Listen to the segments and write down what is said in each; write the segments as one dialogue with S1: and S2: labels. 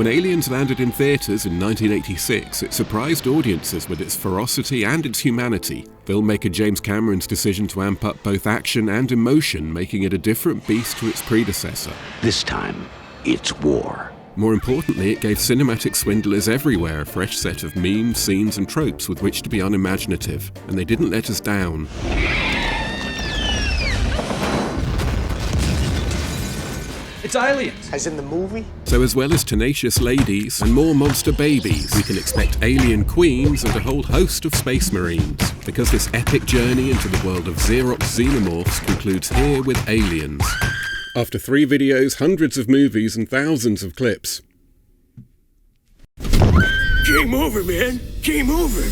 S1: When Aliens landed in theatres in 1986, it surprised audiences with its ferocity and its humanity. Filmmaker James Cameron's decision to amp up both action and emotion, making it a different beast to its predecessor.
S2: This time, it's war.
S1: More importantly, it gave cinematic swindlers everywhere a fresh set of memes, scenes and tropes with which to be unimaginative, and they didn't let us down.
S3: It's aliens!
S4: As in the movie?
S1: So as well as tenacious ladies and more monster babies, we can expect alien queens and a whole host of space marines, because this epic journey into the world of Xerox xenomorphs concludes here with Aliens. After 3 videos, hundreds of movies and thousands of clips.
S5: Keep moving, man! Keep moving!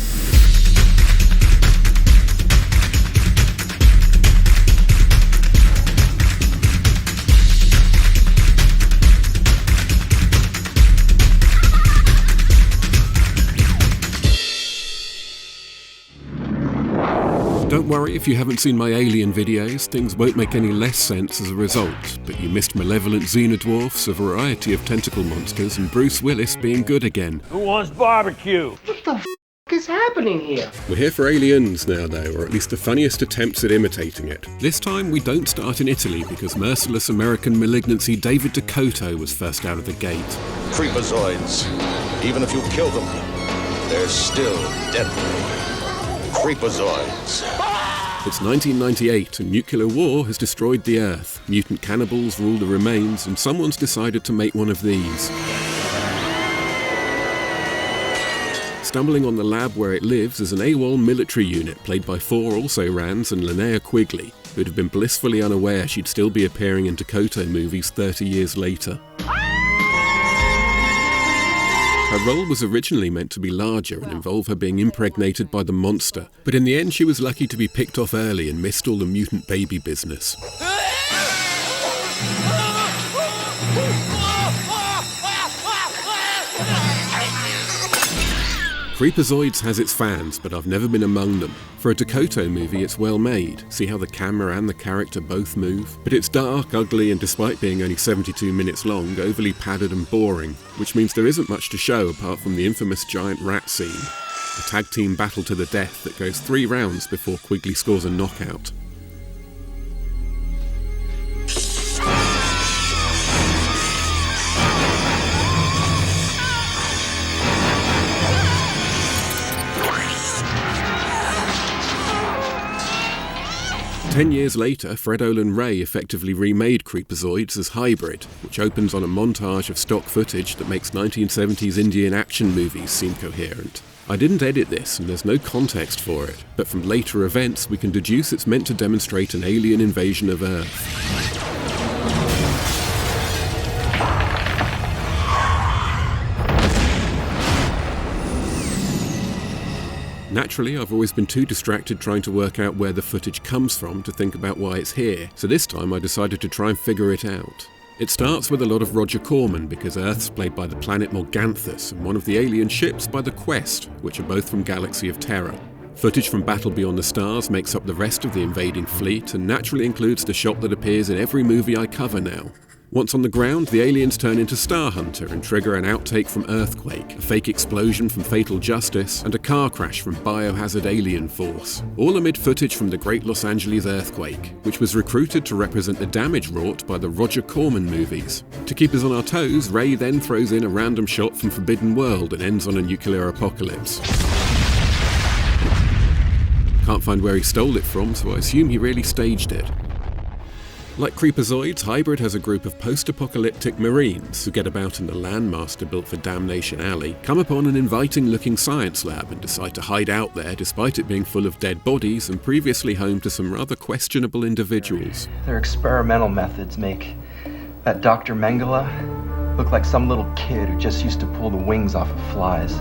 S1: Don't worry if you haven't seen my Alien videos, things won't make any less sense as a result, but you missed malevolent xenodwarfs, a variety of tentacle monsters, and Bruce Willis being good again.
S5: Who wants barbecue?
S4: What the is happening here?
S1: We're here for Aliens now though, or at least the funniest attempts at imitating it. This time we don't start in Italy because merciless American malignancy David Dakota was first out of the gate.
S6: Creepazoids. Even if you kill them, they're still deadly. Creepazoids.
S1: It's 1998 and nuclear war has destroyed the Earth. Mutant cannibals rule the remains and someone's decided to make one of these. Stumbling on the lab where it lives is an AWOL military unit played by 4 also-rans and Linnea Quigley, who'd have been blissfully unaware she'd still be appearing in Dakota movies 30 years later. Her role was originally meant to be larger and involve her being impregnated by the monster, but in the end she was lucky to be picked off early and missed all the mutant baby business. Creepazoids has its fans, but I've never been among them. For a Dakota movie, it's well made. See how the camera and the character both move? But it's dark, ugly, and despite being only 72 minutes long, overly padded and boring, which means there isn't much to show apart from the infamous giant rat scene. A tag team battle to the death that goes 3 rounds before Quigley scores a knockout. Ten years later, Fred Olen Ray effectively remade Creepazoids as Hybrid, which opens on a montage of stock footage that makes 1970s Indian action movies seem coherent. I didn't edit this and there's no context for it, but from later events we can deduce it's meant to demonstrate an alien invasion of Earth. Naturally, I've always been too distracted trying to work out where the footage comes from to think about why it's here, so this time I decided to try and figure it out. It starts with a lot of Roger Corman because Earth's played by the planet Morganthus and one of the alien ships by the Quest, which are both from Galaxy of Terror. Footage from Battle Beyond the Stars makes up the rest of the invading fleet and naturally includes the shot that appears in every movie I cover now. Once on the ground, the aliens turn into Star Hunter and trigger an outtake from Earthquake, a fake explosion from Fatal Justice, and a car crash from Biohazard Alien Force, all amid footage from the Great Los Angeles Earthquake, which was recruited to represent the damage wrought by the Roger Corman movies. To keep us on our toes, Ray then throws in a random shot from Forbidden World and ends on a nuclear apocalypse. Can't find where he stole it from, so I assume he really staged it. Like Creepazoids, Hybrid has a group of post-apocalyptic Marines who get about in the landmaster built for Damnation Alley, come upon an inviting-looking science lab and decide to hide out there despite it being full of dead bodies and previously home to some rather questionable individuals.
S7: Their experimental methods make that Dr. Mengele look like some little kid who just used to pull the wings off of flies.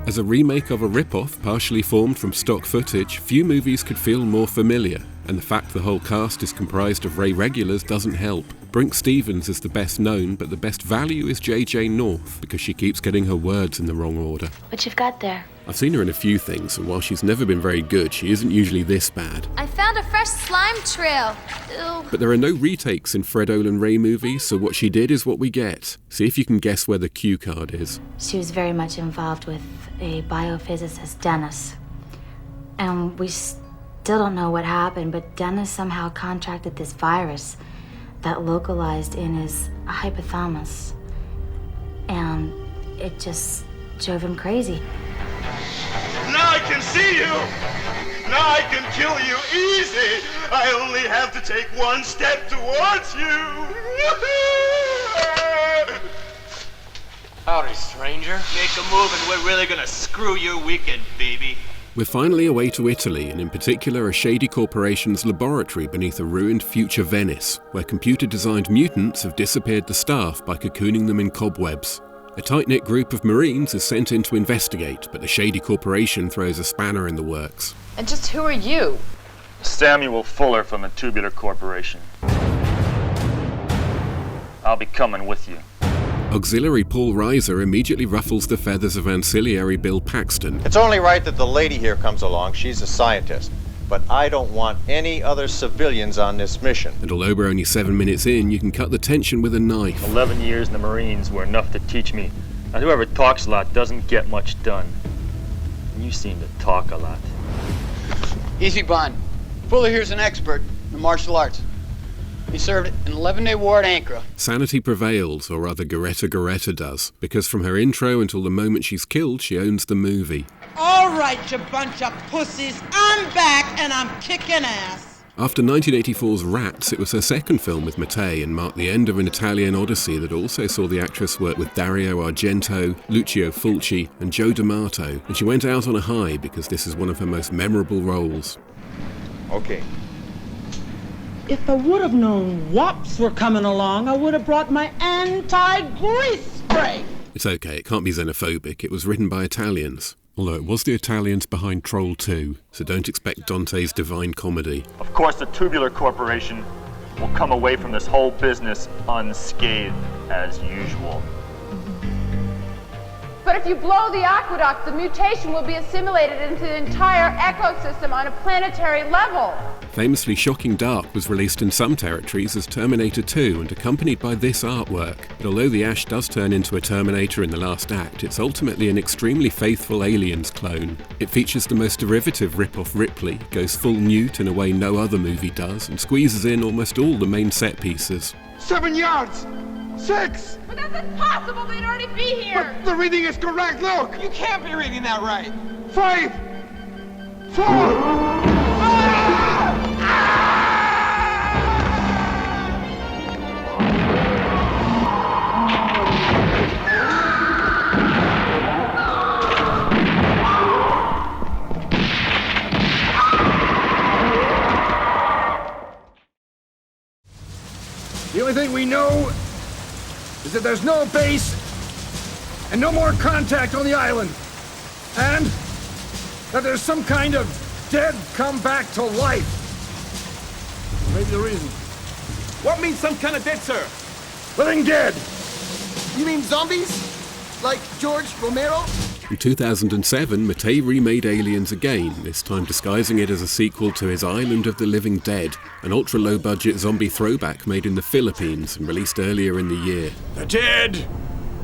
S1: As a remake of a rip-off partially formed from stock footage, few movies could feel more familiar. And the fact the whole cast is comprised of Ray regulars doesn't help. Brink Stevens is the best known, but the best value is JJ North, because she keeps getting her words in the wrong order.
S8: What you've got there?
S1: I've seen her in a few things, and while she's never been very good, she isn't usually this bad.
S8: I found a fresh slime trail. Ew.
S1: But there are no retakes in Fred Olen Ray movies, so what she did is what we get. See if you can guess where the cue card is.
S8: She was very much involved with a biophysicist, Dennis. And we still don't know what happened, but Dennis somehow contracted this virus that localized in his hypothalamus. And it just drove him crazy.
S9: Now I can see you! Now I can kill you easy! I only have to take one step towards you!
S3: Howdy, stranger.
S10: Make a move and we're really gonna screw your weekend, baby.
S1: We're finally away to Italy, and in particular a shady corporation's laboratory beneath a ruined future Venice, where computer-designed mutants have disappeared the staff by cocooning them in cobwebs. A tight-knit group of Marines is sent in to investigate, but the shady corporation throws a spanner in the works.
S11: And just who are you?
S12: Samuel Fuller from the Tubular Corporation. I'll be coming with you.
S1: Auxiliary Paul Reiser immediately ruffles the feathers of Ancillary Bill Paxton.
S13: It's only right that the lady here comes along. She's a scientist. But I don't want any other civilians on this mission.
S1: And although we're only 7 minutes in, you can cut the tension with a knife.
S12: 11 years in the Marines were enough to teach me that whoever talks a lot doesn't get much done. And you seem to talk a lot.
S14: Easy, Bond. Fuller here's an expert in martial arts. He served an 11-day war at Ankara.
S1: Sanity prevails, or rather Goretta does, because from her intro until the moment she's killed, she owns the movie.
S15: All right, you bunch of pussies, I'm back and I'm kicking ass.
S1: After 1984's Rats, it was her second film with Mattei and marked the end of an Italian odyssey that also saw the actress work with Dario Argento, Lucio Fulci and Joe D'Amato, and she went out on a high because this is one of her most memorable roles.
S13: Okay.
S15: If I would have known wops were coming along, I would have brought my anti-grease spray.
S1: It's okay, it can't be xenophobic. It was written by Italians. Although it was the Italians behind Troll 2, so don't expect Dante's Divine Comedy.
S12: Of course, the Tubular Corporation will come away from this whole business unscathed as usual.
S11: But if you blow the aqueduct, the mutation will be assimilated into the entire ecosystem on a planetary level.
S1: Famously Shocking Dark was released in some territories as Terminator 2 and accompanied by this artwork. But although the Ash does turn into a Terminator in the last act, it's ultimately an extremely faithful Aliens clone. It features the most derivative rip-off Ripley, goes full newt in a way no other movie does, and squeezes in almost all the main set pieces.
S9: 7 yards! 6!
S11: But that's impossible, they'd already be here!
S9: But the reading is correct, look!
S14: You can't be reading that right.
S9: 5! 4! The only thing we know is that there's no base and no more contact on the island. And that there's some kind of dead come back to life. Maybe the reason.
S3: What means some kind of dead, sir?
S9: Living dead.
S16: You mean zombies? Like George Romero?
S1: In 2007, Mattei remade Aliens again, this time disguising it as a sequel to his Island of the Living Dead, an ultra-low-budget zombie throwback made in the Philippines and released earlier in the year.
S9: The dead!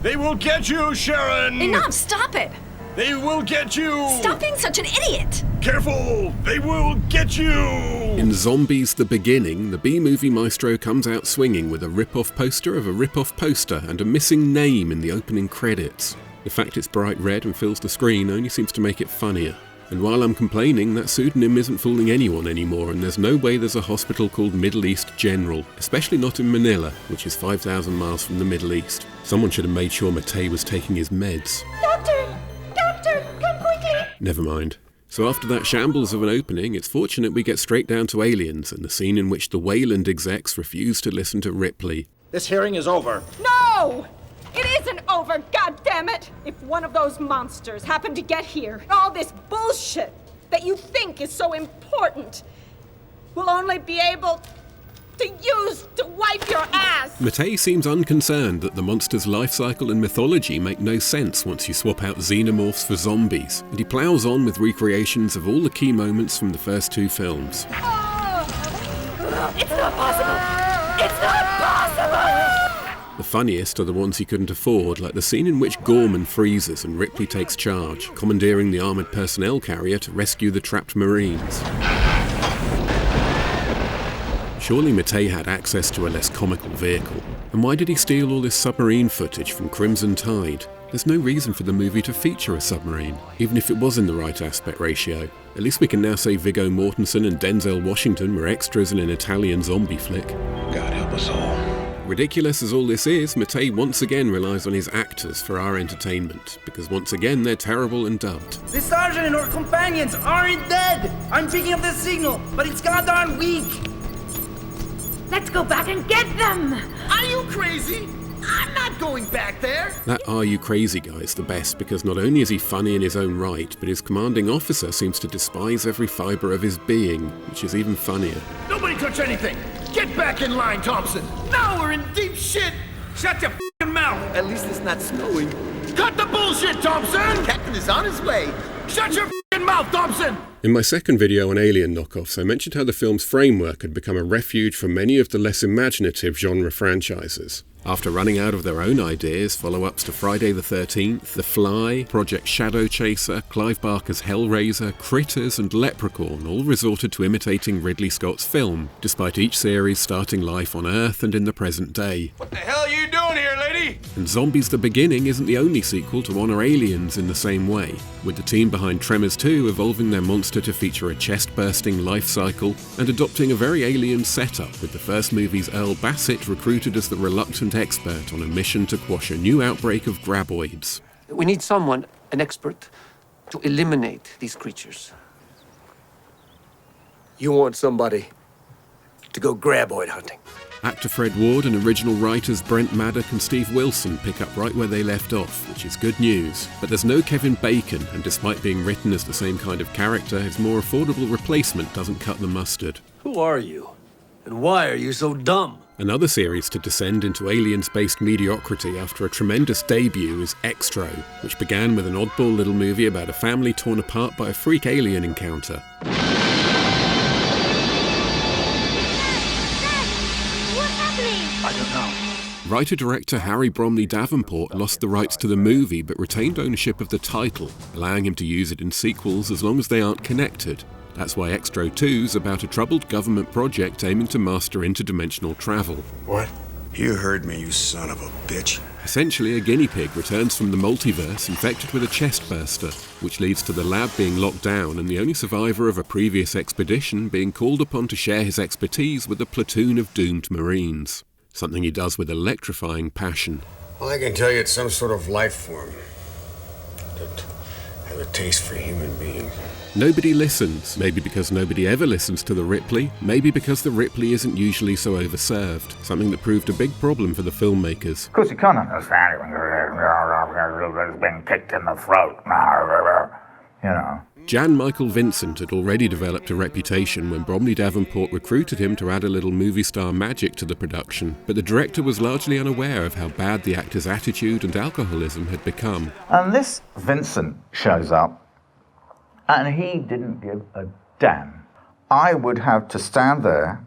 S9: They will get you, Sharon!
S17: Enough! Stop it!
S9: They will get you!
S17: Stop being such an idiot!
S9: Careful! They will get you!
S1: In Zombies the Beginning, the B-movie maestro comes out swinging with a rip-off poster of a rip-off poster and a missing name in the opening credits. The fact it's bright red and fills the screen only seems to make it funnier. And while I'm complaining, that pseudonym isn't fooling anyone anymore, and there's no way there's a hospital called Middle East General, especially not in Manila, which is 5,000 miles from the Middle East. Someone should have made sure Mattei was taking his meds.
S17: Doctor! Doctor, come quickly!
S1: Never mind. So after that shambles of an opening, it's fortunate we get straight down to Aliens and the scene in which the Wayland execs refuse to listen to Ripley.
S9: This hearing is over.
S18: No! It isn't over, goddammit! If one of those monsters happened to get here, all this bullshit that you think is so important, will only be able to use to wipe your ass.
S1: Mattei seems unconcerned that the monster's life cycle and mythology make no sense once you swap out xenomorphs for zombies, and he ploughs on with recreations of all the key moments from the first two films.
S17: It's not possible! It's not possible!
S1: The funniest are the ones he couldn't afford, like the scene in which Gorman freezes and Ripley takes charge, commandeering the armoured personnel carrier to rescue the trapped Marines. Surely Mattei had access to a less comical vehicle. And why did he steal all this submarine footage from Crimson Tide? There's no reason for the movie to feature a submarine, even if it was in the right aspect ratio. At least we can now say Viggo Mortensen and Denzel Washington were extras in an Italian zombie flick.
S6: God help us all.
S1: Ridiculous as all this is, Mattei once again relies on his actors for our entertainment, because once again they're terrible and dubbed.
S19: The sergeant and our companions aren't dead! I'm picking up the signal, but it's goddamn weak!
S17: Let's go back and get them!
S16: Are you crazy? I'm not going back there!
S1: That "Are You Crazy" guy is the best, because not only is he funny in his own right, but his commanding officer seems to despise every fibre of his being, which is even funnier.
S9: Nobody touch anything! Get back in line, Thompson!
S16: Now we're in deep shit!
S9: Shut your f***ing mouth!
S16: At least it's not snowing.
S9: Cut the bullshit, Thompson!
S16: Captain is on his way.
S9: Shut your f***ing mouth, Thompson!
S1: In my second video on Alien knockoffs, I mentioned how the film's framework had become a refuge for many of the less imaginative genre franchises. After running out of their own ideas, follow-ups to Friday the 13th, The Fly, Project Shadow Chaser, Clive Barker's Hellraiser, Critters and Leprechaun all resorted to imitating Ridley Scott's film, despite each series starting life on Earth and in the present day.
S3: What the hell are you doing here, lady?
S1: And Zombies the Beginning isn't the only sequel to honour aliens in the same way, with the team behind Tremors 2 evolving their monster to feature a chest-bursting life cycle and adopting a very alien setup, with the first movie's Earl Bassett recruited as the reluctant expert on a mission to quash a new outbreak of graboids.
S4: We need someone, an expert, to eliminate these creatures. You want somebody to go graboid hunting.
S1: Actor Fred Ward and original writers Brent Maddock and Steve Wilson pick up right where they left off, which is good news. But there's no Kevin Bacon, and despite being written as the same kind of character, his more affordable replacement doesn't cut the mustard.
S4: Who are you? And why are you so dumb?
S1: Another series to descend into aliens-based mediocrity after a tremendous debut is Extro, which began with an oddball little movie about a family torn apart by a freak alien encounter.
S17: I don't know.
S1: Writer-director Harry Bromley Davenport lost the rights to the movie but retained ownership of the title, allowing him to use it in sequels as long as they aren't connected. That's why Extro 2's about a troubled government project aiming to master interdimensional travel.
S20: What? You heard me, you son of a bitch.
S1: Essentially, a guinea pig returns from the multiverse infected with a chest burster, which leads to the lab being locked down and the only survivor of a previous expedition being called upon to share his expertise with a platoon of doomed Marines. Something he does with electrifying passion.
S20: Well, I can tell you it's some sort of life form that has a taste for human beings.
S1: Nobody listens, maybe because nobody ever listens to the Ripley, maybe because the Ripley isn't usually so overserved, something that proved a big problem for the filmmakers.
S21: Because you can't understand it when it's been kicked in the throat, you know.
S1: Jan Michael Vincent had already developed a reputation when Bromley Davenport recruited him to add a little movie star magic to the production, but the director was largely unaware of how bad the actor's attitude and alcoholism had become.
S21: And this Vincent shows up, and he didn't give a damn. I would have to stand there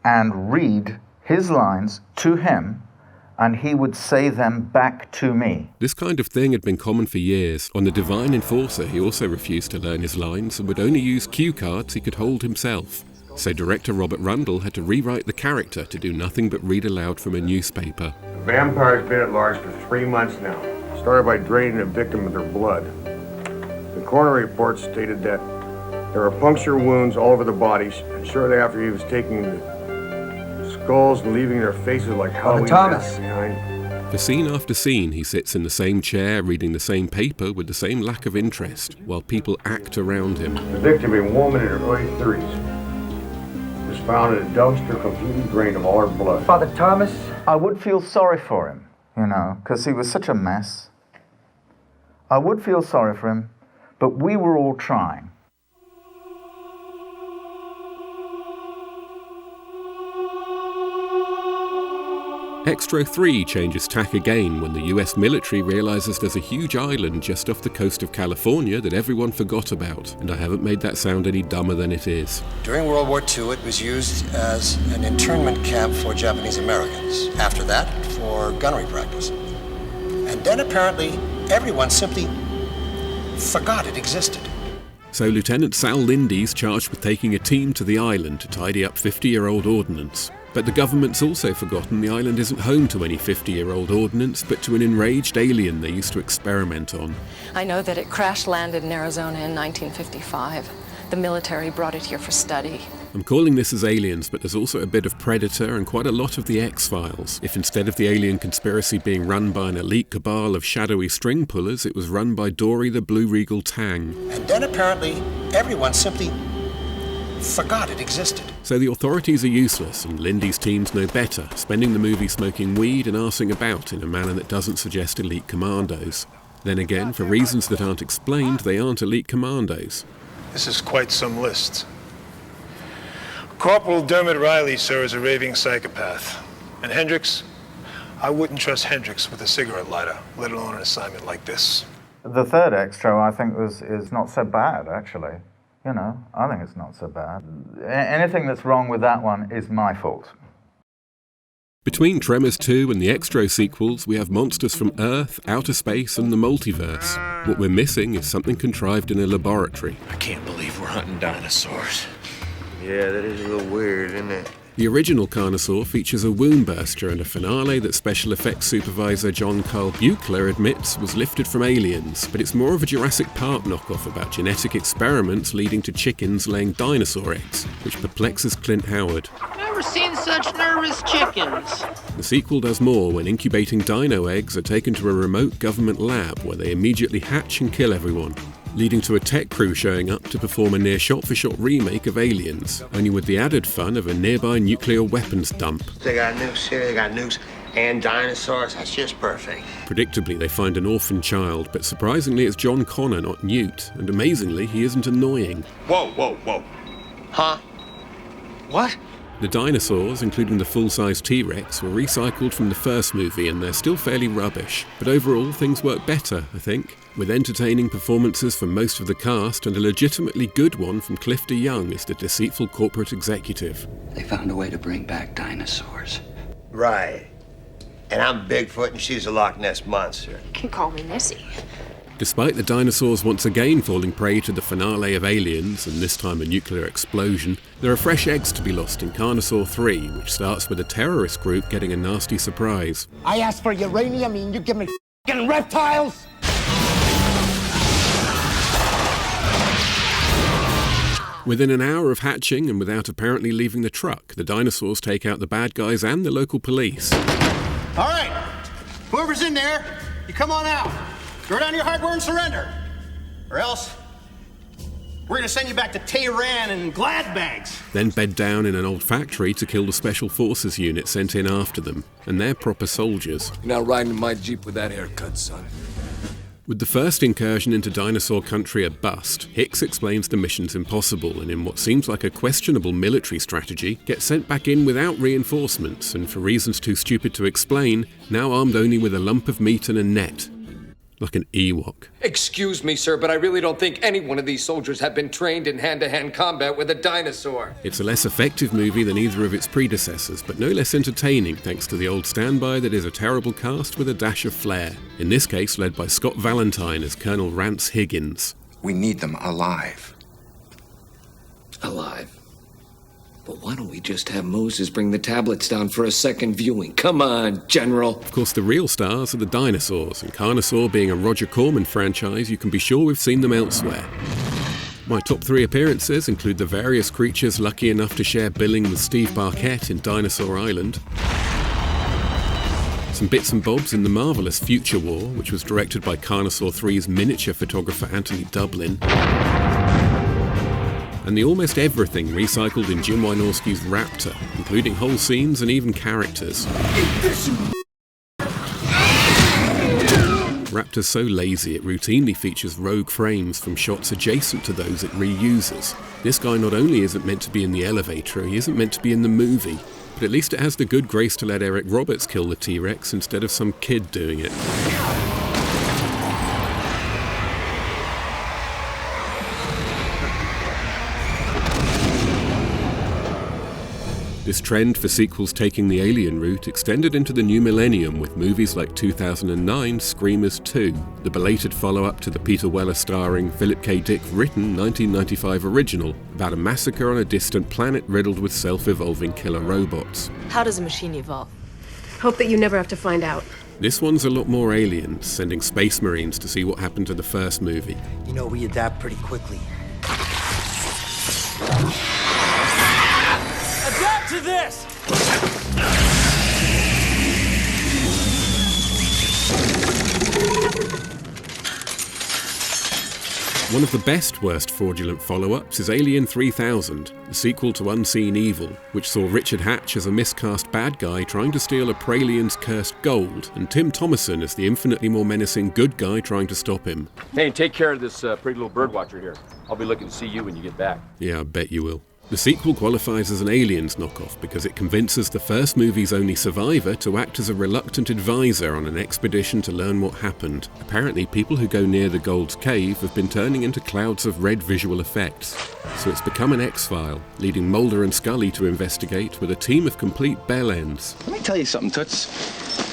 S21: and read his lines to him, and he would say them back to me.
S1: This kind of thing had been common for years. On The Divine Enforcer, he also refused to learn his lines and would only use cue cards he could hold himself. So director Robert Rundle had to rewrite the character to do nothing but read aloud from a newspaper.
S20: The vampire's been at large for 3 months now. Started by draining the victim of their blood. The coroner report stated that there are puncture wounds all over the bodies, and shortly after he was taking the skulls and leaving their faces like Halloween masks behind.
S1: For scene after scene, he sits in the same chair, reading the same paper with the same lack of interest, while people act around him.
S20: The victim, a woman in her early 30s, was found in a dumpster completely drained of all her blood.
S21: Father Thomas, I would feel sorry for him, you know, because he was such a mess. I would feel sorry for him, but we were all trying.
S1: Extra 3 changes tack again when the US military realizes there's a huge island just off the coast of California that everyone forgot about, and I haven't made that sound any dumber than it is.
S2: During World War II, it was used as an internment camp for Japanese Americans. After that, for gunnery practice. And then apparently, everyone simply forgot it existed.
S1: So Lieutenant Sal Lindy's charged with taking a team to the island to tidy up 50-year-old ordnance. But the government's also forgotten the island isn't home to any 50-year-old ordnance, but to an enraged alien they used to experiment on.
S22: I know that it crash-landed in Arizona in 1955. The military brought it here for study.
S1: I'm calling this as Aliens, but there's also a bit of Predator and quite a lot of the X-Files. If instead of the alien conspiracy being run by an elite cabal of shadowy string pullers, it was run by Dory the Blue Regal Tang.
S2: And then apparently, everyone simply forgot it existed.
S1: So the authorities are useless, and Lindy's teams know better, spending the movie smoking weed and arsing about in a manner that doesn't suggest elite commandos. Then again, for reasons that aren't explained, they aren't elite commandos.
S23: This is quite some list. Corporal Dermot Riley, sir, is a raving psychopath. And Hendricks? I wouldn't trust Hendricks with a cigarette lighter, let alone an assignment like this.
S21: The third extra, I think, is not so bad, actually. You know, I think it's not so bad. Anything that's wrong with that one is my fault.
S1: Between Tremors 2 and the Extro sequels, we have monsters from Earth, outer space, and the multiverse. What we're missing is something contrived in a laboratory.
S5: I can't believe we're hunting dinosaurs. Yeah, that is a little weird, isn't it?
S1: The original Carnosaur features a wound-burster and a finale that special effects supervisor John Carl Buechler admits was lifted from Aliens, but it's more of a Jurassic Park knockoff about genetic experiments leading to chickens laying dinosaur eggs, which perplexes Clint Howard.
S24: Never seen such nervous chickens.
S1: The sequel does more when incubating dino eggs are taken to a remote government lab where they immediately hatch and kill everyone, leading to a tech crew showing up to perform a near shot-for-shot remake of Aliens, only with the added fun of a nearby nuclear weapons dump.
S5: They got nukes here, they got nukes and dinosaurs. That's just perfect.
S1: Predictably, they find an orphan child, but surprisingly it's John Connor, not Newt, and amazingly, he isn't annoying.
S5: Whoa, whoa, whoa. Huh? What?
S1: The dinosaurs, including the full-size T-Rex, were recycled from the first movie and they're still fairly rubbish. But overall, things work better, I think, with entertaining performances from most of the cast and a legitimately good one from Cliff DeYoung as the deceitful corporate executive.
S4: They found a way to bring back dinosaurs.
S5: Right. And I'm Bigfoot and she's a Loch Ness Monster.
S22: You can call me Nessie.
S1: Despite the dinosaurs once again falling prey to the finale of Aliens, and this time a nuclear explosion, there are fresh eggs to be lost in Carnosaur 3, which starts with a terrorist group getting a nasty surprise.
S25: I asked for uranium and you give me f***ing reptiles?
S1: Within an hour of hatching and without apparently leaving the truck, the dinosaurs take out the bad guys and the local police.
S2: All right, whoever's in there, you come on out. Throw down your hardware and surrender. Or else, we're gonna send you back to Tehran in glad bags.
S1: Then bed down in an old factory to kill the Special Forces unit sent in after them. And they're proper soldiers.
S26: You're not riding in my Jeep with that haircut, son.
S1: With the first incursion into dinosaur country a bust, Hicks explains the mission's impossible and in what seems like a questionable military strategy, gets sent back in without reinforcements and for reasons too stupid to explain, now armed only with a lump of meat and a net. Like an Ewok.
S26: Excuse me, sir, but I really don't think any one of these soldiers have been trained in hand-to-hand combat with a dinosaur.
S1: It's a less effective movie than either of its predecessors, but no less entertaining thanks to the old standby that is a terrible cast with a dash of flair. In this case, led by Scott Valentine as Colonel Rance Higgins.
S26: We need them alive. Alive? But why don't we just have Moses bring the tablets down for a second viewing? Come on, General.
S1: Of course, the real stars are the dinosaurs, and Carnosaur being a Roger Corman franchise, you can be sure we've seen them elsewhere. My top 3 appearances include the various creatures lucky enough to share billing with Steve Barquette in Dinosaur Island, some bits and bobs in the marvellous Future War, which was directed by Carnosaur 3's miniature photographer Anthony Dublin, and the almost everything recycled in Jim Wynorski's Raptor, including whole scenes and even characters. Raptor's so lazy it routinely features rogue frames from shots adjacent to those it reuses. This guy not only isn't meant to be in the elevator, he isn't meant to be in the movie. but at least it has the good grace to let Eric Roberts kill the T-Rex instead of some kid doing it. This trend for sequels taking the Alien route extended into the new millennium with movies like 2009's Screamers 2, the belated follow-up to the Peter Weller starring, Philip K. Dick written 1995 original about a massacre on a distant planet riddled with self-evolving killer robots.
S7: How does a machine evolve?
S8: Hope that you never have to find out.
S1: This one's a lot more aliens, sending space marines to see what happened to the first movie.
S25: You know, we adapt pretty quickly.
S19: Adapt to this!
S1: One of the best worst fraudulent follow-ups is Alien 3000, the sequel to Unseen Evil, which saw Richard Hatch as a miscast bad guy trying to steal a Pralian's cursed gold, and Tim Thomerson as the infinitely more menacing good guy trying to stop him.
S10: Hey, and take care of this pretty little birdwatcher here. I'll be looking to see you when you get back.
S1: Yeah, I bet you will. The sequel qualifies as an Aliens knockoff because it convinces the first movie's only survivor to act as a reluctant advisor on an expedition to learn what happened. Apparently, people who go near the Gold's Cave have been turning into clouds of red visual effects. So it's become an X-File, leading Mulder and Scully to investigate with a team of complete bellends.
S12: Let me tell you something, Toots.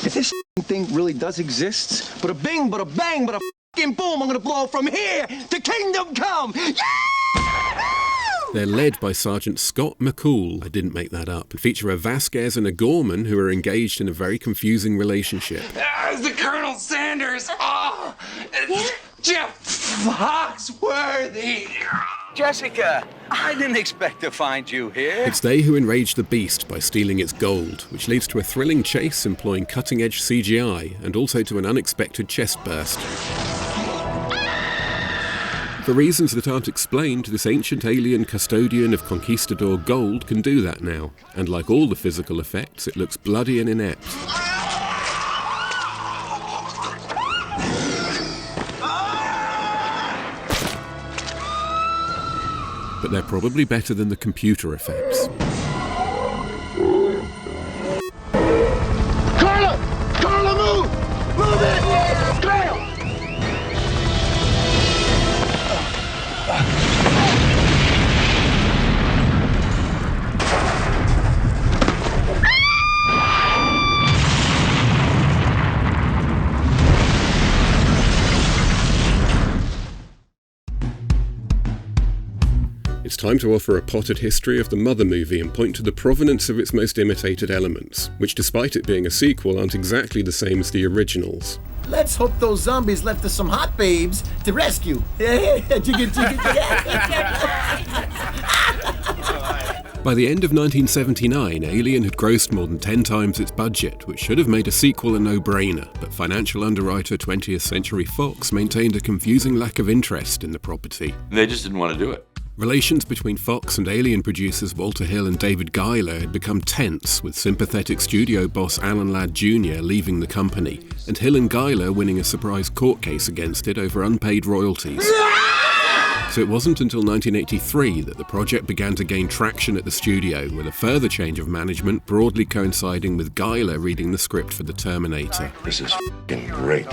S12: If this thing really does exist, bada bing, bada bang, bada f***ing boom, I'm gonna blow from here to kingdom come! Yeah!
S1: They're led by Sergeant Scott McCool, I didn't make that up, and feature a Vasquez and a Gorman who are engaged in a very confusing relationship.
S12: The Colonel Sanders! Oh! Jeff Foxworthy! Jessica, I didn't expect to find you here.
S1: It's they who enrage the beast by stealing its gold, which leads to a thrilling chase employing cutting-edge CGI and also to an unexpected chest burst. For reasons that aren't explained, this ancient alien custodian of conquistador gold can do that now, and like all the physical effects, it looks bloody and inept. But they're probably better than the computer effects.
S12: Carla! Carla, move! Move it! Carla!
S1: It's time to offer a potted history of the Mother movie and point to the provenance of its most imitated elements, which despite it being a sequel aren't exactly the same as the originals.
S25: Let's hope those zombies left us some hot babes to rescue.
S1: By the end of 1979, Alien had grossed more than 10 times its budget, which should have made a sequel a no-brainer, but financial underwriter 20th Century Fox maintained a confusing lack of interest in the property.
S5: They just didn't want to do it.
S1: Relations between Fox and Alien producers Walter Hill and David Giler had become tense, with sympathetic studio boss Alan Ladd Jr. leaving the company, and Hill and Giler winning a surprise court case against it over unpaid royalties. So it wasn't until 1983 that the project began to gain traction at the studio, with a further change of management broadly coinciding with Giler reading the script for The Terminator.
S6: This is f***ing great.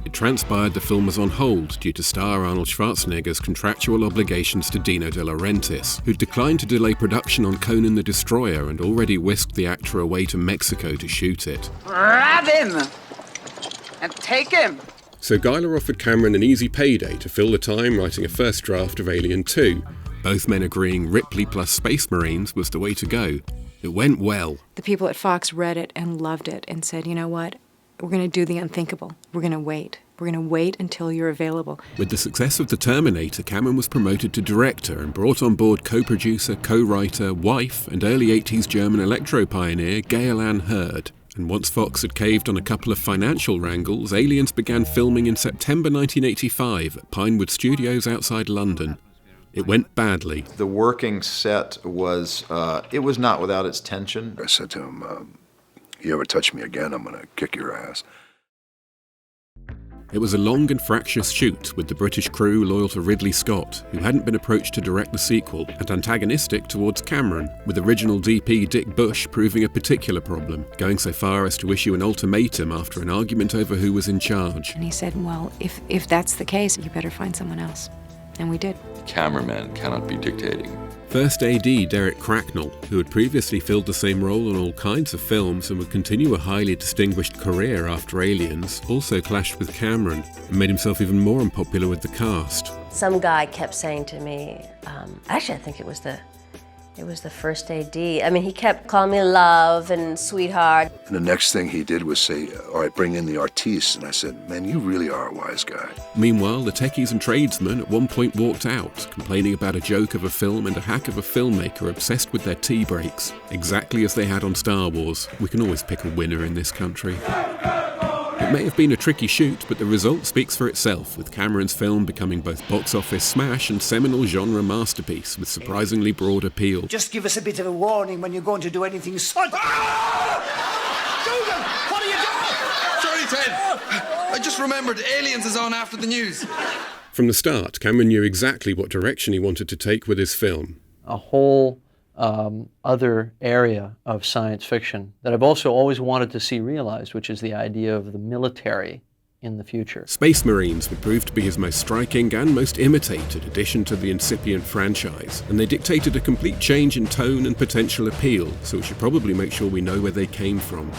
S1: It transpired the film was on hold due to star Arnold Schwarzenegger's contractual obligations to Dino De Laurentiis, who declined to delay production on Conan the Destroyer and already whisked the actor away to Mexico to shoot it.
S13: Grab him! And take him!
S1: So Giler offered Cameron an easy payday to fill the time writing a first draft of Alien 2, both men agreeing Ripley plus Space Marines was the way to go. It went well.
S15: The people at Fox read it and loved it and said, you know what? We're going to do the unthinkable. We're going to wait. We're going to wait until you're available.
S1: With the success of The Terminator, Cameron was promoted to director and brought on board co-producer, co-writer, wife, and early 80s German electro pioneer Gail Ann Hurd. And once Fox had caved on a couple of financial wrangles, Aliens began filming in September 1985 at Pinewood Studios outside London. It went badly.
S27: The working set was, it was not without its tension.
S23: I said to him, you ever touch me again, I'm gonna kick your ass.
S1: It was a long and fractious shoot, with the British crew loyal to Ridley Scott, who hadn't been approached to direct the sequel, and antagonistic towards Cameron, with original DP Dick Bush proving a particular problem, going so far as to issue an ultimatum after an argument over who was in charge.
S15: And he said, well, if that's the case, you better find someone else. And we did.
S3: Cameraman cannot be dictating.
S1: First AD Derek Cracknell, who had previously filled the same role on all kinds of films and would continue a highly distinguished career after Aliens, also clashed with Cameron and made himself even more unpopular with the cast.
S7: Some guy kept saying to me, actually I think it was the first AD. I mean, he kept calling me love and sweetheart.
S9: And the next thing he did was say, all right, bring in the artiste. And I said, man, you really are a wise guy.
S1: Meanwhile, the techies and tradesmen at one point walked out, complaining about a joke of a film and a hack of a filmmaker obsessed with their tea breaks. Exactly as they had on Star Wars. We can always pick a winner in this country. It may have been a tricky shoot, but the result speaks for itself, with Cameron's film becoming both box office smash and seminal genre masterpiece with surprisingly broad appeal.
S25: Just give us a bit of a warning when you're going to do anything sudden. Dugan, what are you doing?
S11: Sorry, Ted. I just remembered Aliens is on after the news.
S1: From the start, Cameron knew exactly what direction he wanted to take with his film.
S14: A whole other area of science fiction that I've also always wanted to see realized, which is the idea of the military in the future.
S1: Space Marines would prove to be his most striking and most imitated addition to the incipient franchise, and they dictated a complete change in tone and potential appeal, so we should probably make sure we know where they came from.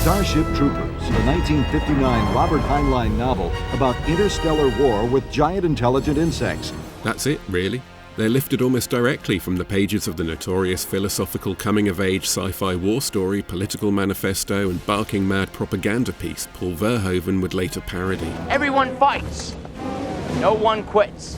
S16: Starship Troopers, a 1959 Robert Heinlein novel about interstellar war with giant intelligent insects.
S1: That's it, really. They're lifted almost directly from the pages of the notorious philosophical coming-of-age sci-fi war story, political manifesto, and barking mad propaganda piece Paul Verhoeven would later parody.
S24: Everyone fights. No one quits.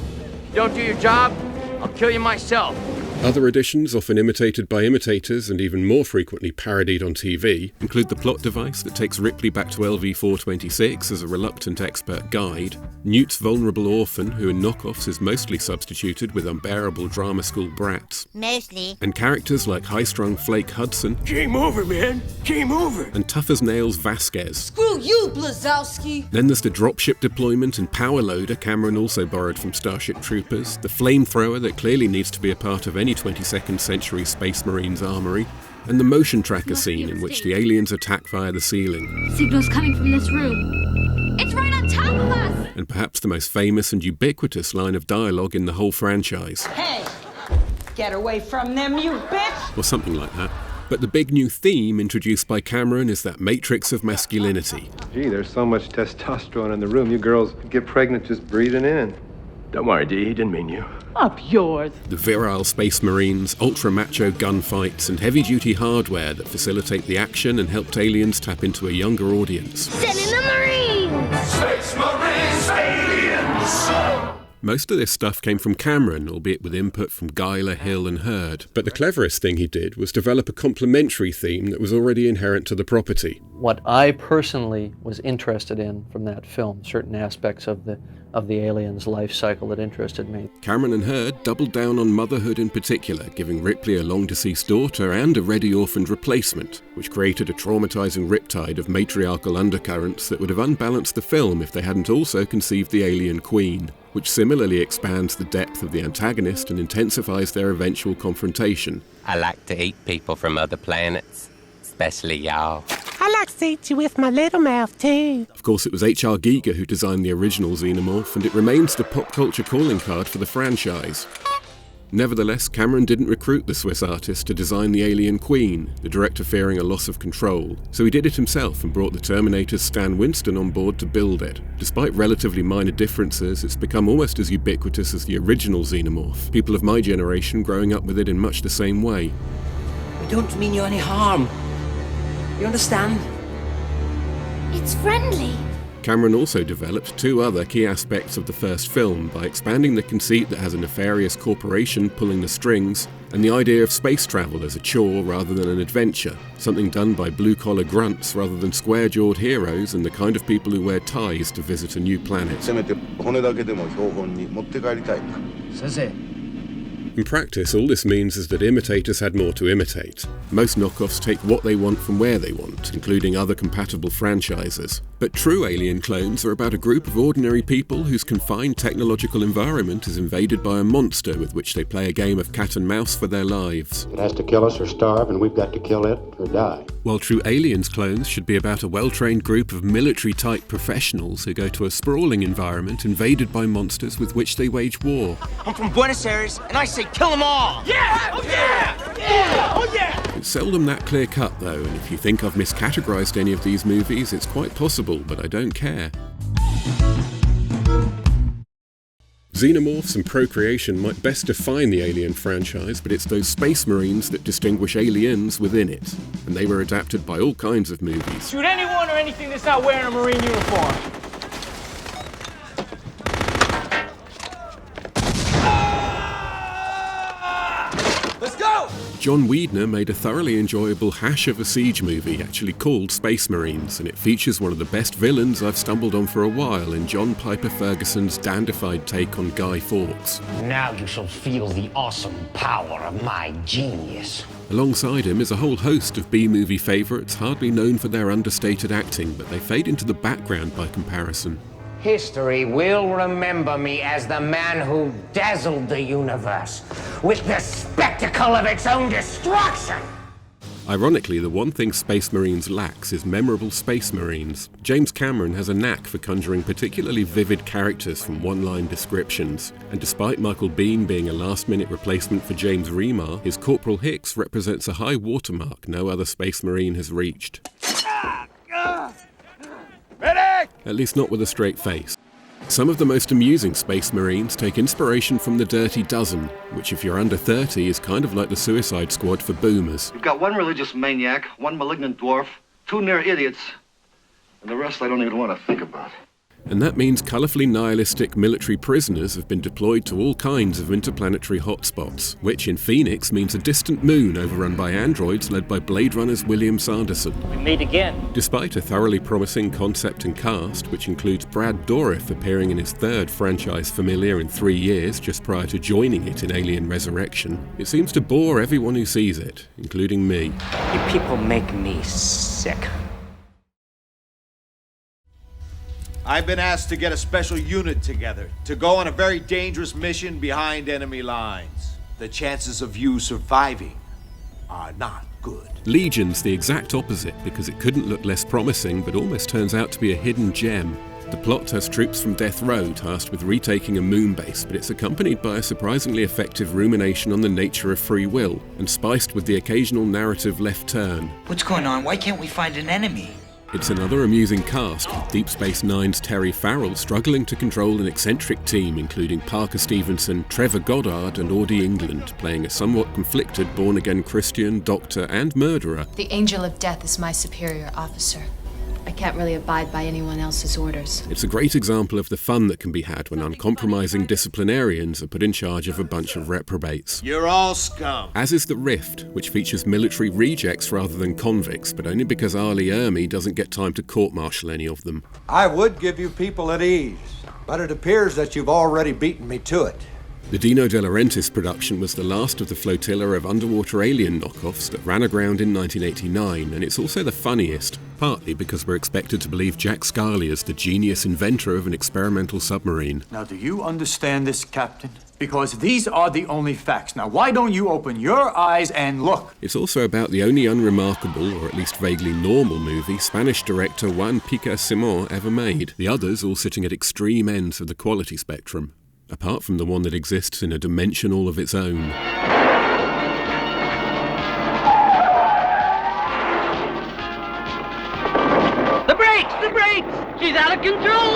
S24: You don't do your job, I'll kill you myself.
S1: Other additions, often imitated by imitators and even more frequently parodied on TV, include the plot device that takes Ripley back to LV-426 as a reluctant expert guide, Newt's vulnerable orphan, who in knockoffs is mostly substituted with unbearable drama school brats.
S17: Mostly.
S1: And characters like high-strung Flake Hudson.
S25: Game over, man. Game over.
S1: And tough-as-nails Vasquez.
S17: Screw you, Blazowski.
S1: Then there's the dropship deployment and power loader Cameron also borrowed from Starship Troopers, the flamethrower that clearly needs to be a part of any 22nd century Space Marines armory, and the motion tracker scene in which the aliens attack via the ceiling.
S17: Signal's coming from this room. It's right on top of us!
S1: And perhaps the most famous and ubiquitous line of dialogue in the whole franchise.
S18: Hey! Get away from them, you bitch!
S1: Or something like that. But the big new theme introduced by Cameron is that matrix of masculinity.
S20: Gee, there's so much testosterone in the room, you girls get pregnant just breathing in. Don't worry, Dee, he didn't mean you.
S18: Up yours.
S1: The virile Space Marines, ultra-macho gunfights, and heavy-duty hardware that facilitate the action and helped aliens tap into a younger audience.
S17: Send in the Marines!
S11: Space Marines, aliens!
S1: Most of this stuff came from Cameron, albeit with input from Giler, Hill and Hurd. But the cleverest thing he did was develop a complementary theme that was already inherent to the property.
S14: What I personally was interested in from that film, certain aspects of the alien's life cycle that interested me.
S1: Cameron and Hurd doubled down on motherhood in particular, giving Ripley a long-deceased daughter and a ready-orphaned replacement, which created a traumatizing riptide of matriarchal undercurrents that would have unbalanced the film if they hadn't also conceived the alien queen, which similarly expands the depth of the antagonist and intensifies their eventual confrontation.
S28: I like to eat people from other planets, especially y'all.
S17: I like to eat you with my little mouth, too.
S1: Of course, it was H.R. Giger who designed the original Xenomorph, and it remains the pop culture calling card for the franchise. Nevertheless, Cameron didn't recruit the Swiss artist to design the alien queen, the director fearing a loss of control, so he did it himself and brought the Terminator's Stan Winston on board to build it. Despite relatively minor differences, it's become almost as ubiquitous as the original Xenomorph, people of my generation growing up with it in much the same way.
S25: We don't mean you any harm. You understand?
S17: It's friendly.
S1: Cameron also developed two other key aspects of the first film by expanding the conceit that has a nefarious corporation pulling the strings, and the idea of space travel as a chore rather than an adventure, something done by blue-collar grunts rather than square-jawed heroes and the kind of people who wear ties to visit a new planet. In practice, all this means is that imitators had more to imitate. Most knockoffs take what they want from where they want, including other compatible franchises. But true Alien clones are about a group of ordinary people whose confined technological environment is invaded by a monster with which they play a game of cat and mouse for their lives.
S2: It has to kill us or starve, and we've got to kill it or die.
S1: While true Aliens clones should be about a well-trained group of military-type professionals who go to a sprawling environment invaded by monsters with which they wage war.
S24: I'm from Buenos Aires, and I say kill them all!
S25: Yeah! Oh yeah! Yeah! Oh yeah!
S1: It's seldom that clear-cut, though, and if you think I've miscategorized any of these movies, it's quite possible, but I don't care. Xenomorphs and procreation might best define the Alien franchise, but it's those space marines that distinguish aliens within it, and they were adapted by all kinds of movies.
S24: Shoot anyone or anything that's not wearing a Marine uniform.
S25: Let's go!
S1: John Wiedner made a thoroughly enjoyable hash of a siege movie actually called Space Marines, and it features one of the best villains I've stumbled on for a while in John Piper Ferguson's dandified take on Guy Fawkes.
S4: Now you shall feel the awesome power of my genius.
S1: Alongside him is a whole host of B-movie favourites hardly known for their understated acting, but they fade into the background by comparison.
S4: History will remember me as the man who dazzled the universe with the spectacle of its own destruction.
S1: Ironically, the one thing Space Marines lacks is memorable Space Marines. James Cameron has a knack for conjuring particularly vivid characters from one-line descriptions, and despite Michael Biehn being a last-minute replacement for James Remar, his Corporal Hicks represents a high watermark no other Space Marine has reached.
S25: Medic!
S1: At least not with a straight face. Some of the most amusing Space Marines take inspiration from the Dirty Dozen, which if you're under 30 is kind of like the Suicide Squad for boomers.
S6: You've got one religious maniac, one malignant dwarf, two near idiots, and the rest I don't even want to think about.
S1: And that means colourfully nihilistic military prisoners have been deployed to all kinds of interplanetary hotspots, which in Phoenix means a distant moon overrun by androids led by Blade Runner's William Sanderson.
S24: We meet again.
S1: Despite a thoroughly promising concept and cast, which includes Brad Dourif appearing in his third franchise familiar in 3 years just prior to joining it in Alien Resurrection, it seems to bore everyone who sees it, including me.
S4: You people make me sick.
S8: I've been asked to get a special unit together to go on a very dangerous mission behind enemy lines. The chances of you surviving are not good.
S1: Legion's the exact opposite because it couldn't look less promising but almost turns out to be a hidden gem. The plot has troops from Death Row tasked with retaking a moon base, but it's accompanied by a surprisingly effective rumination on the nature of free will and spiced with the occasional narrative left turn.
S10: What's going on? Why can't we find an enemy?
S1: It's another amusing cast, with Deep Space Nine's Terry Farrell struggling to control an eccentric team including Parker Stevenson, Trevor Goddard and Audie England, playing a somewhat conflicted born-again Christian, doctor and murderer.
S19: The Angel of Death is my superior officer. I can't really abide by anyone else's orders.
S1: It's a great example of the fun that can be had when uncompromising disciplinarians are put in charge of a bunch of reprobates.
S8: You're all scum.
S1: As is The Rift, which features military rejects rather than convicts, but only because Ali Ermey doesn't get time to court-martial any of them.
S21: I would give you people at ease, but it appears that you've already beaten me to it.
S1: The Dino De Laurentiis production was the last of the flotilla of underwater alien knockoffs that ran aground in 1989, and it's also the funniest, partly because we're expected to believe Jack Scarley is the genius inventor of an experimental submarine.
S22: Now, do you understand this, Captain? Because these are the only facts. Now, why don't you open your eyes and look?
S1: It's also about the only unremarkable, or at least vaguely normal movie Spanish director Juan Pica Simón ever made, the others all sitting at extreme ends of the quality spectrum. Apart from the one that exists in a dimension all of its own.
S24: The brakes! The brakes! She's out of control!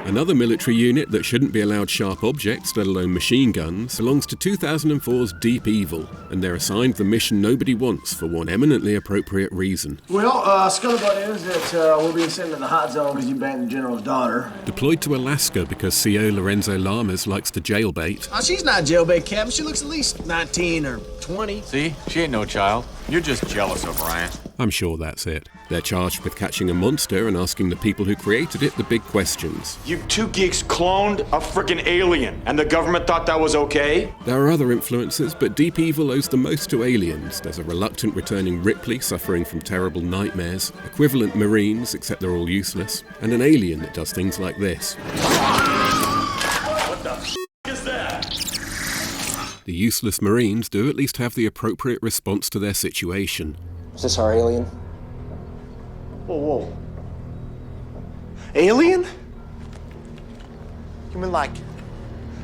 S1: Another military unit that shouldn't be allowed sharp objects, let alone machine guns, belongs to 2004's Deep Evil, and they're assigned the mission nobody wants for one eminently appropriate reason.
S25: Well, scuttlebutt is that we're being sent to the hot zone because you banged the general's daughter.
S1: Deployed to Alaska because CO Lorenzo Lamas likes to jailbait.
S25: Oh, she's not jailbait, Captain. She looks at least 19 or 20.
S26: See? She ain't no child. You're just jealous, O'Brien.
S1: I'm sure that's it. They're charged with catching a monster and asking the people who created it the big questions.
S3: You two geeks cloned a frickin' alien, and the government thought that was okay?
S1: There are other influences, but Deep Evil owes the most to aliens. There's a reluctant returning Ripley suffering from terrible nightmares, equivalent Marines, except they're all useless, and an alien that does things like this.
S3: What the f*** is that?
S1: The useless Marines do at least have the appropriate response to their situation.
S5: Is this our alien?
S3: Whoa. Alien? You mean like,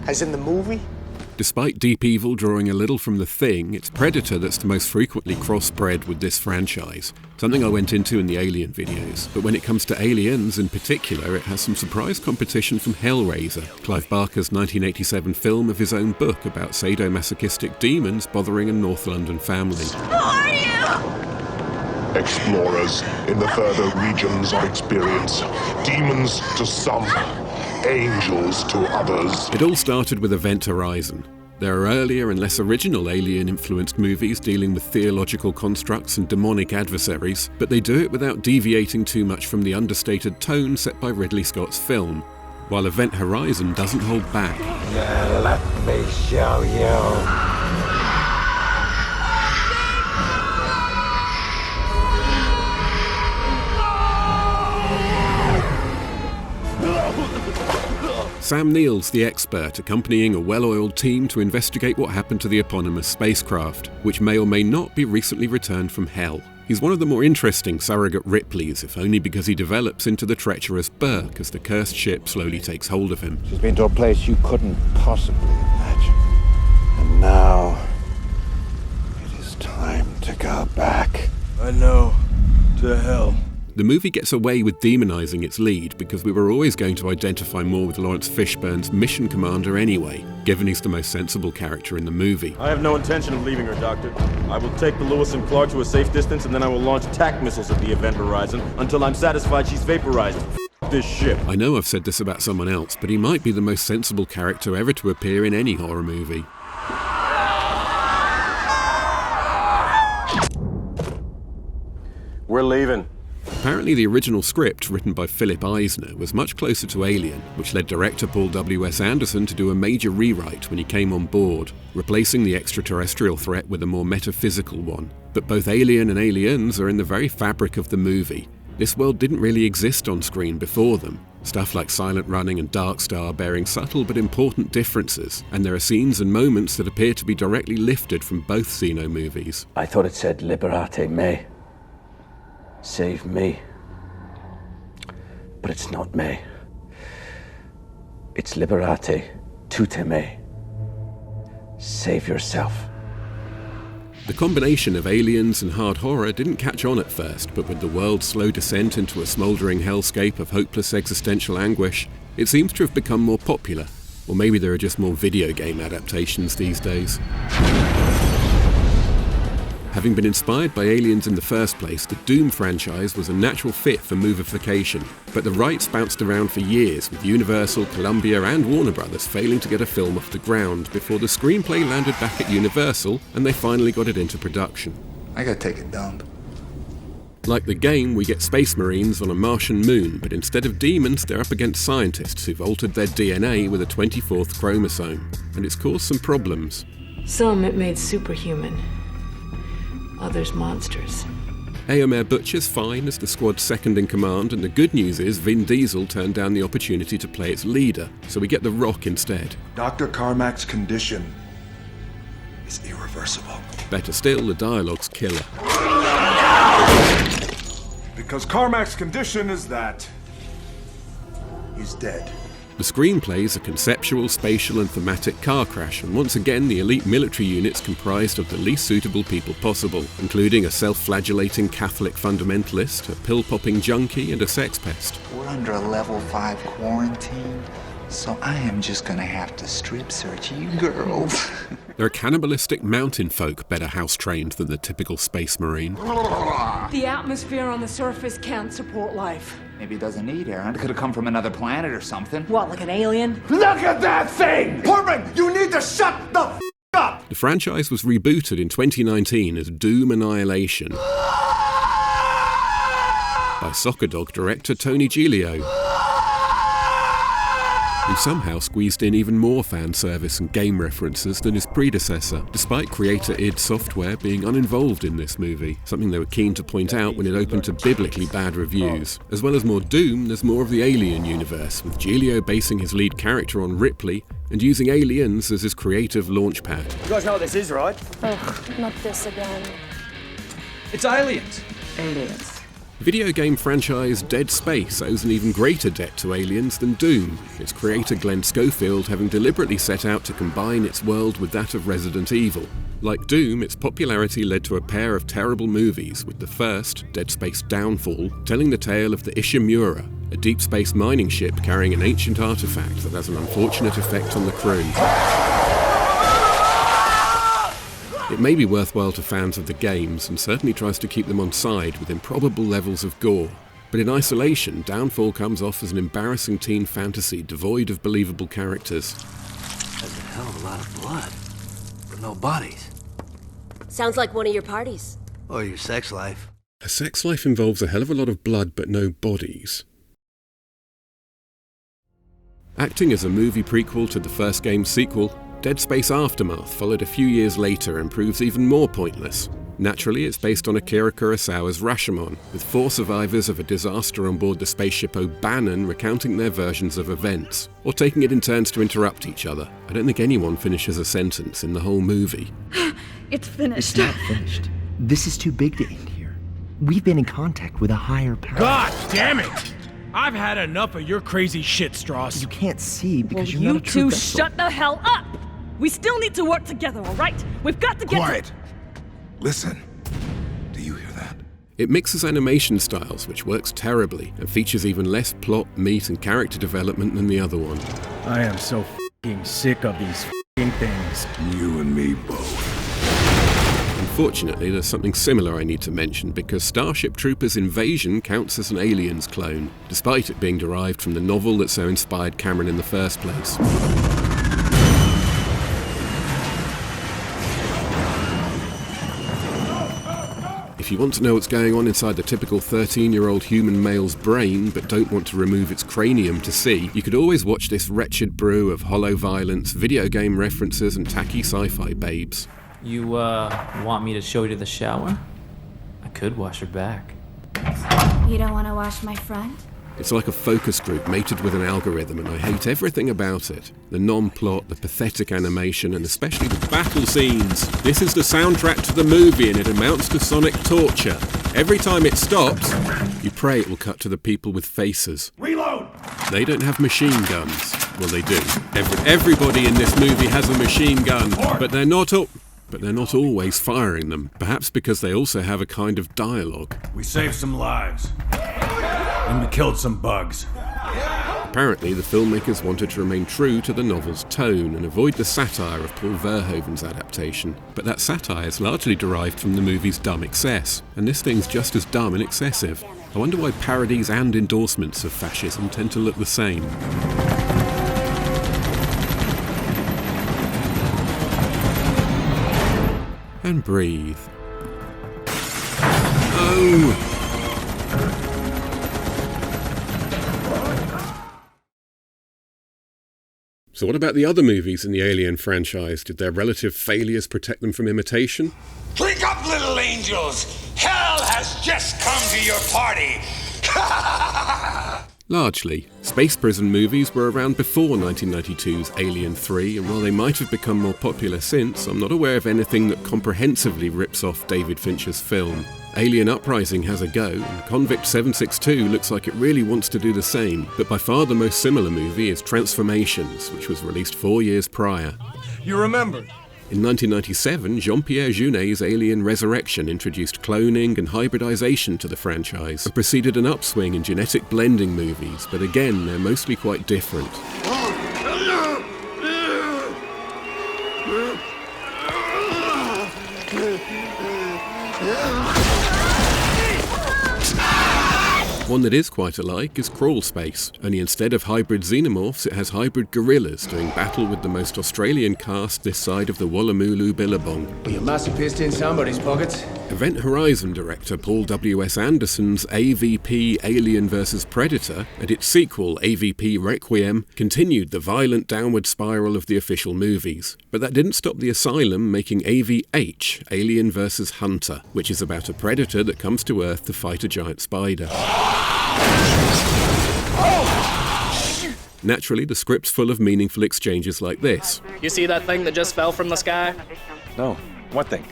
S3: as in the movie?
S1: Despite Deep Evil drawing a little from The Thing, it's Predator that's the most frequently crossbred with this franchise, something I went into in the Alien videos. But when it comes to aliens in particular, it has some surprise competition from Hellraiser, Clive Barker's 1987 film of his own book about sadomasochistic demons bothering a North London family.
S17: Who are you?
S12: Explorers in the further regions of experience. Demons to some, angels to others.
S1: It all started with Event Horizon. There are earlier and less original alien-influenced movies dealing with theological constructs and demonic adversaries, but they do it without deviating too much from the understated tone set by Ridley Scott's film, while Event Horizon doesn't hold back.
S13: Let me show you.
S1: Sam Neill's the expert, accompanying a well-oiled team to investigate what happened to the eponymous spacecraft, which may or may not be recently returned from Hell. He's one of the more interesting surrogate Ripleys, if only because he develops into the treacherous Burke as the cursed ship slowly takes hold of him.
S13: She's been to a place you couldn't possibly imagine. And now, it is time to go back.
S3: I know. To hell.
S1: The movie gets away with demonizing its lead because we were always going to identify more with Lawrence Fishburne's mission commander anyway, given he's the most sensible character in the movie.
S15: I have no intention of leaving her, Doctor. I will take the Lewis and Clark to a safe distance, and then I will launch attack missiles at the Event Horizon until I'm satisfied she's vaporized. F*** this ship.
S1: I know I've said this about someone else, but he might be the most sensible character ever to appear in any horror movie.
S15: We're leaving.
S1: Apparently the original script, written by Philip Eisner, was much closer to Alien, which led director Paul W.S. Anderson to do a major rewrite when he came on board, replacing the extraterrestrial threat with a more metaphysical one. But both Alien and Aliens are in the very fabric of the movie. This world didn't really exist on screen before them. Stuff like Silent Running and Dark Star bearing subtle but important differences, and there are scenes and moments that appear to be directly lifted from both Xeno movies.
S13: I thought it said Liberate Me. Save me. But it's not me. It's Liberate Tutte Me. Save yourself.
S1: The combination of aliens and hard horror didn't catch on at first, but with the world's slow descent into a smouldering hellscape of hopeless existential anguish, it seems to have become more popular. Or maybe there are just more video game adaptations these days. Having been inspired by Aliens in the first place, the Doom franchise was a natural fit for movification, but the rights bounced around for years, with Universal, Columbia and Warner Brothers failing to get a film off the ground before the screenplay landed back at Universal and they finally got it into production.
S23: I gotta take a dump.
S1: Like the game, we get space marines on a Martian moon, but instead of demons, they're up against scientists who've altered their DNA with a 24th chromosome, and it's caused some problems.
S26: Some it made superhuman. Others monsters.
S1: Eomer Butcher's fine as the squad's second in command, and the good news is Vin Diesel turned down the opportunity to play its leader, so we get The Rock instead.
S12: Dr. Carmack's condition is irreversible.
S1: Better still, the dialogue's killer.
S12: Because Carmack's condition is that he's dead.
S1: The screenplay is a conceptual, spatial and thematic car crash, and once again the elite military unit's comprised of the least suitable people possible, including a self-flagellating Catholic fundamentalist, a pill-popping junkie and a sex pest.
S23: We're under a level 5 quarantine, so I am just gonna have to strip search you girls.
S1: There are cannibalistic mountain folk better house-trained than the typical space marine.
S18: The atmosphere on the surface can't support life.
S23: Maybe it doesn't need air. It could have come from another planet or something.
S18: What, like an alien?
S23: Look at that thing!
S25: Portman, you need to shut the f*** up!
S1: The franchise was rebooted in 2019 as Doom Annihilation. by Soccer Dog director Tony Giglio, who somehow squeezed in even more fan service and game references than his predecessor, despite creator id Software being uninvolved in this movie, something they were keen to point out when it opened to biblically bad reviews. As well as more Doom, there's more of the Alien universe, with Giglio basing his lead character on Ripley and using aliens as his creative launchpad.
S5: You guys know what this is, right?
S7: Ugh, not this again.
S5: It's aliens.
S7: Aliens.
S1: Video game franchise Dead Space owes an even greater debt to Aliens than Doom, its creator Glenn Schofield having deliberately set out to combine its world with that of Resident Evil. Like Doom, its popularity led to a pair of terrible movies, with the first, Dead Space Downfall, telling the tale of the Ishimura, a deep space mining ship carrying an ancient artifact that has an unfortunate effect on the crew. It may be worthwhile to fans of the games and certainly tries to keep them on side with improbable levels of gore, but in isolation, Downfall comes off as an embarrassing teen fantasy devoid of believable characters.
S9: That's a hell of a lot of blood, but no bodies.
S11: Sounds like one of your parties.
S9: Or your sex life.
S1: A sex life involves a hell of a lot of blood but no bodies. Acting as a movie prequel to the first game's sequel, Dead Space Aftermath followed a few years later and proves even more pointless. Naturally, it's based on Akira Kurosawa's Rashomon, with 4 survivors of a disaster on board the spaceship O'Bannon recounting their versions of events, or taking it in turns to interrupt each other. I don't think anyone finishes a sentence in the whole movie.
S7: It's finished.
S14: It's not finished. This is too big to end here. We've been in contact with a higher power.
S16: God damn it! I've had enough of your crazy shit, Strauss.
S14: You can't see because you're not a true
S18: You two
S14: vessel.
S18: shut the hell up! We still need to work together, all right? We've got to get
S12: Quiet. Listen. Do you hear that?
S1: It mixes animation styles, which works terribly, and features even less plot, meat, and character development than the other one.
S16: I am so f***ing sick of these f***ing things.
S12: You and me both.
S1: Unfortunately, there's something similar I need to mention, because Starship Troopers Invasion counts as an Aliens clone, despite it being derived from the novel that so inspired Cameron in the first place. If you want to know what's going on inside the typical 13-year-old human male's brain, but don't want to remove its cranium to see, you could always watch this wretched brew of hollow violence, video game references, and tacky sci-fi babes.
S20: You, want me to show you to the shower? I could wash her back.
S17: You don't want to wash my front?
S1: It's like a focus group mated with an algorithm, and I hate everything about it. The non-plot, the pathetic animation, and especially the battle scenes. This is the soundtrack to the movie, and it amounts to sonic torture. Every time it stops, you pray it will cut to the people with faces.
S16: Reload!
S1: They don't have machine guns. Well, they do. Everybody in this movie has a machine gun, but they're not always firing them. Perhaps because they also have a kind of dialogue.
S16: We saved some lives. And we killed some bugs.
S1: Apparently, the filmmakers wanted to remain true to the novel's tone and avoid the satire of Paul Verhoeven's adaptation. But that satire is largely derived from the movie's dumb excess, and this thing's just as dumb and excessive. I wonder why parodies and endorsements of fascism tend to look the same. And breathe. Oh! So what about the other movies in the Alien franchise? Did their relative failures protect them from imitation?
S27: Drink up, little angels! Hell has just come to your party!
S1: Largely. Space prison movies were around before 1992's Alien 3, and while they might have become more popular since, I'm not aware of anything that comprehensively rips off David Fincher's film. Alien Uprising has a go, and Convict 762 looks like it really wants to do the same, but by far the most similar movie is Transformations, which was released 4 years prior.
S16: You remember?
S1: In 1997, Jean-Pierre Jeunet's Alien Resurrection introduced cloning and hybridization to the franchise, and preceded an upswing in genetic blending movies, but again, they're mostly quite different. One that is quite alike is Crawl Space, only instead of hybrid xenomorphs it has hybrid gorillas doing battle with the most Australian cast this side of the Woolloomooloo Billabong.
S5: Well, you must have pissed in somebody's pockets.
S1: Event Horizon director Paul W.S. Anderson's AVP Alien vs. Predator and its sequel AVP Requiem continued the violent downward spiral of the official movies. But that didn't stop the Asylum making AVH Alien vs. Hunter, which is about a predator that comes to Earth to fight a giant spider. Naturally, the script's full of meaningful exchanges like this.
S2: You see that thing that just fell from the sky?
S4: No. What thing?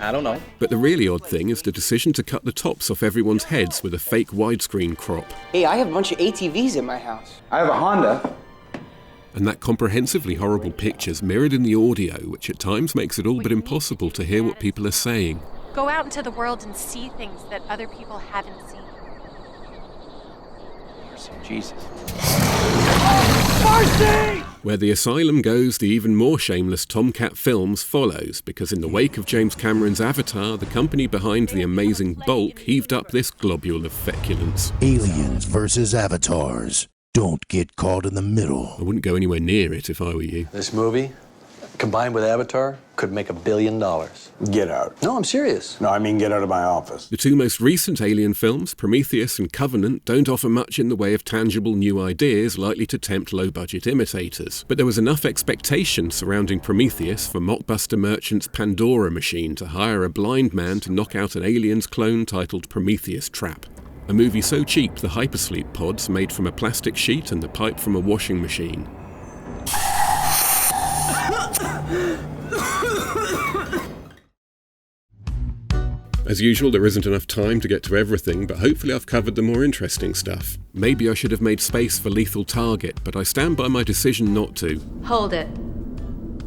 S2: I don't know.
S1: But the really odd thing is the decision to cut the tops off everyone's heads with a fake widescreen crop.
S6: Hey, I have a bunch of ATVs in my house.
S4: I have a Honda.
S1: And that comprehensively horrible picture's mirrored in the audio, which at times makes it all but impossible to hear what people are saying.
S8: Go out into the world and see things that other people haven't seen.
S4: Jesus.
S6: Mercy!
S1: Where the Asylum goes, the even more shameless Tomcat Films follows, because in the wake of James Cameron's Avatar, the company behind the amazing Bulk heaved up this globule of feculence.
S10: Aliens versus Avatars. Don't get caught in the middle.
S1: I wouldn't go anywhere near it if I were you.
S9: This movie, combined with Avatar, could make $1 billion.
S4: Get out.
S9: No, I'm serious.
S4: No, I mean get out of my office.
S1: The two most recent Alien films, Prometheus and Covenant, don't offer much in the way of tangible new ideas likely to tempt low-budget imitators. But there was enough expectation surrounding Prometheus for mockbuster merchants Pandora Machine to hire a blind man to knock out an Aliens clone titled Prometheus Trap. A movie so cheap the hypersleep pod's made from a plastic sheet and the pipe from a washing machine. As usual, there isn't enough time to get to everything, but hopefully I've covered the more interesting stuff. Maybe I should have made space for Lethal Target, but I stand by my decision not to.
S19: Hold it.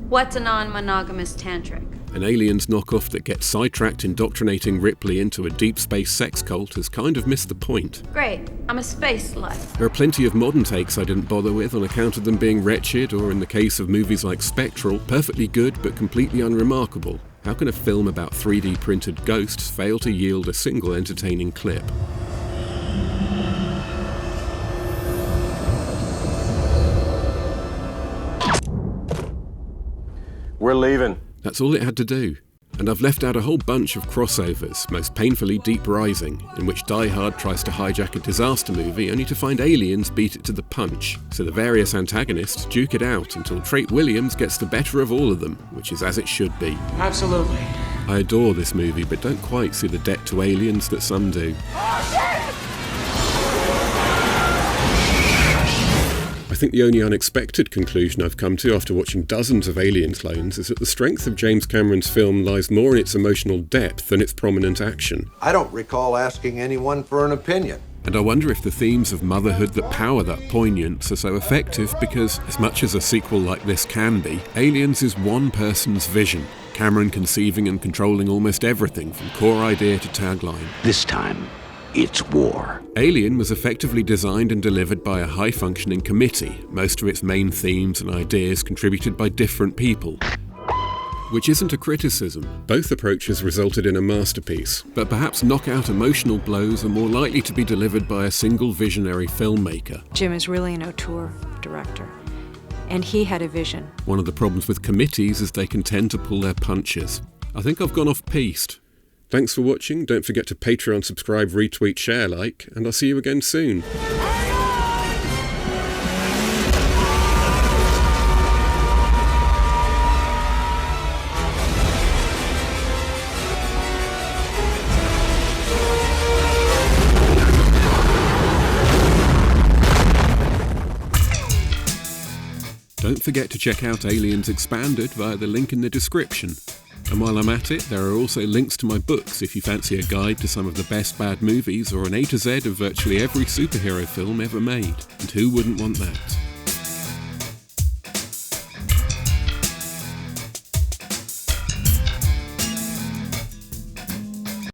S19: What's a non-monogamous tantric?
S1: An Aliens knockoff that gets sidetracked indoctrinating Ripley into a deep space sex cult has kind of missed the point.
S19: Great, I'm a space slut.
S1: There are plenty of modern takes I didn't bother with on account of them being wretched, or in the case of movies like Spectral, perfectly good but completely unremarkable. How can a film about 3D printed ghosts fail to yield a single entertaining clip?
S4: We're leaving.
S1: That's all it had to do. And I've left out a whole bunch of crossovers, most painfully Deep Rising, in which Die Hard tries to hijack a disaster movie only to find aliens beat it to the punch. So the various antagonists duke it out until Trait Williams gets the better of all of them, which is as it should be.
S6: Absolutely.
S1: I adore this movie, but don't quite see the debt to aliens that some do. I think the only unexpected conclusion I've come to after watching dozens of Alien clones is that the strength of James Cameron's film lies more in its emotional depth than its prominent action.
S13: I don't recall asking anyone for an opinion.
S1: And I wonder if the themes of motherhood that power that poignance are so effective because, as much as a sequel like this can be, Aliens is one person's vision. Cameron conceiving and controlling almost everything from core idea to tagline.
S10: This time, it's war.
S1: Alien was effectively designed and delivered by a high-functioning committee, most of its main themes and ideas contributed by different people. Which isn't a criticism. Both approaches resulted in a masterpiece, but perhaps knockout emotional blows are more likely to be delivered by a single visionary filmmaker.
S21: Jim is really an auteur director, and he had a vision.
S1: One of the problems with committees is they can tend to pull their punches. I think I've gone off-piste. Thanks for watching, don't forget to Patreon, subscribe, retweet, share, like, and I'll see you again soon. Don't forget to check out Aliens Expanded via the link in the description. And while I'm at it, there are also links to my books if you fancy a guide to some of the best bad movies or an A to Z of virtually every superhero film ever made. And who wouldn't want that?